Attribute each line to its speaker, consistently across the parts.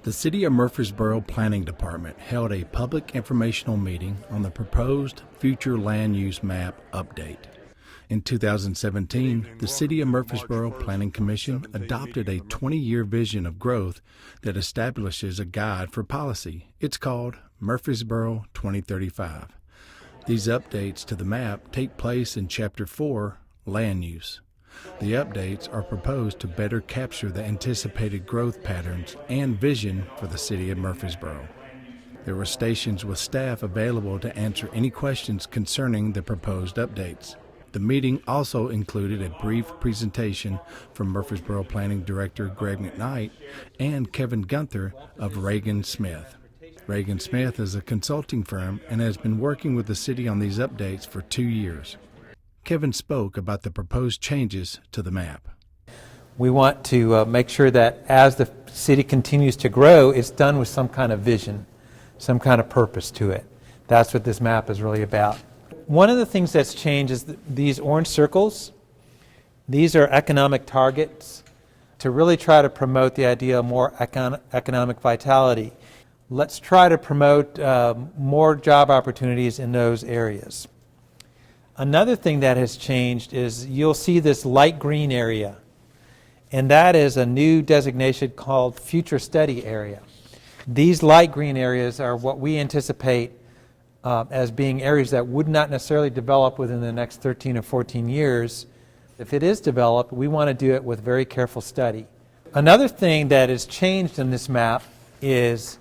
Speaker 1: The City of Murfreesboro Planning Department held a public informational meeting on the proposed future land use map update. In 2017, the City of Murfreesboro Planning Commission adopted a 20-year vision of growth that establishes a guide for policy. It's called Murfreesboro 2035. These updates to the map take place in Chapter 4, Land Use. The updates are proposed to better capture the anticipated growth patterns and vision for the City of Murfreesboro. There were stations with staff available to answer any questions concerning the proposed updates. The meeting also included a brief presentation from Murfreesboro Planning Director Greg McKnight and Kevin Gunther of Reagan Smith. Reagan Smith is a consulting firm and has been working with the city on these updates for 2 years. Kevin spoke about the proposed changes to the map.
Speaker 2: We want to make sure that as the city continues to grow, it's done with some kind of vision, some kind of purpose to it. That's what this map is really about. One of the things that's changed is these orange circles. These are economic targets to really try to promote the idea of more economic vitality. Let's try to promote more job opportunities in those areas. Another thing that has changed is you'll see this light green area, and that is a new designation called Future Study Area. These light green areas are what we anticipate as being areas that would not necessarily develop within the next 13 or 14 years. If it is developed, we want to do it with very careful study. Another thing that has changed in this map is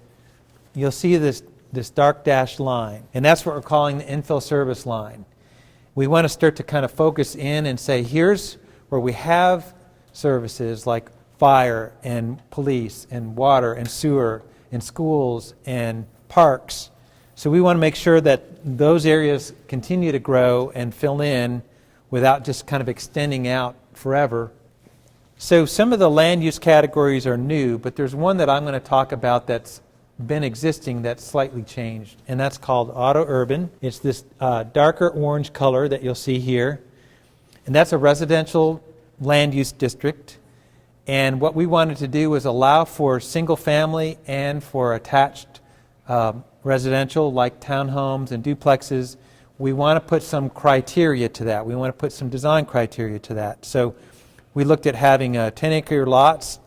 Speaker 2: you'll see this dark dashed line, and that's what we're calling the infill service line. We want to start to kind of focus in and say, here's where we have services like fire and police and water and sewer and schools and parks. So we want to make sure that those areas continue to grow and fill in without just kind of extending out forever. So some of the land use categories are new, but there's one that I'm going to talk about that's been existing that's slightly changed, and that's called auto-urban. It's this darker orange color that you'll see here, and that's a residential land use district. And what we wanted to do was allow for single family and for attached residential like townhomes and duplexes. We want to put some criteria to that. We want to put some design criteria to that. So we looked at having 10-acre lots,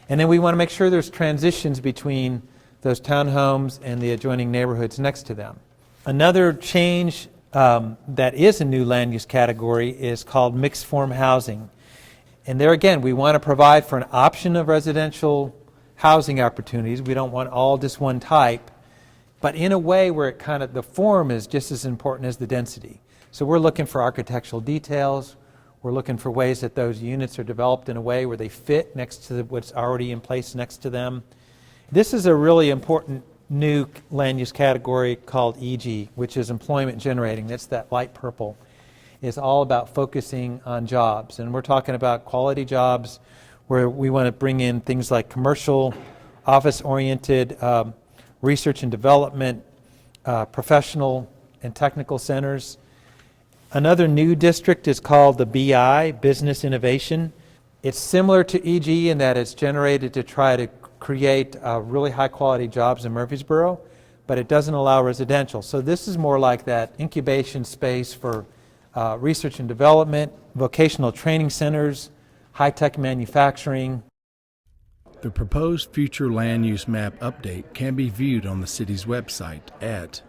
Speaker 2: and then we want to make sure there's transitions between those townhomes and the adjoining neighborhoods next to them. Another change that is a new land use category is called mixed form housing. And there again, we want to provide for an option of residential housing opportunities. We don't want all just one type, but in a way where it kind of, the form is just as important as the density. So we're looking for architectural details. We're looking for ways that those units are developed in a way where they fit next to what's already in place next to them. This is a really important new land use category called EG, which is employment generating. That's that light purple. It's all about focusing on jobs. And we're talking about quality jobs where we want to bring in things like commercial, office-oriented, research and development, professional and technical centers. Another new district is called the BI, Business Innovation. It's similar to EG in that it's generated to try to create really high quality jobs in Murfreesboro, but it doesn't allow residential. So this is more like that incubation space for research and development, vocational training centers, high-tech manufacturing.
Speaker 1: The proposed future land use map update can be viewed on the city's website at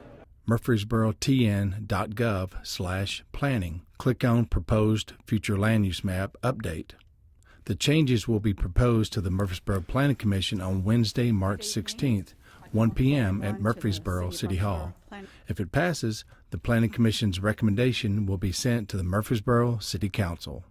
Speaker 1: murfreesborotn.gov/planning. Click on Proposed Future Land Use Map Update. The changes will be proposed to the Murfreesboro Planning Commission on Wednesday, March 16th, 1 p.m. at Murfreesboro City Hall. If it passes, the Planning Commission's recommendation will be sent to the Murfreesboro City Council.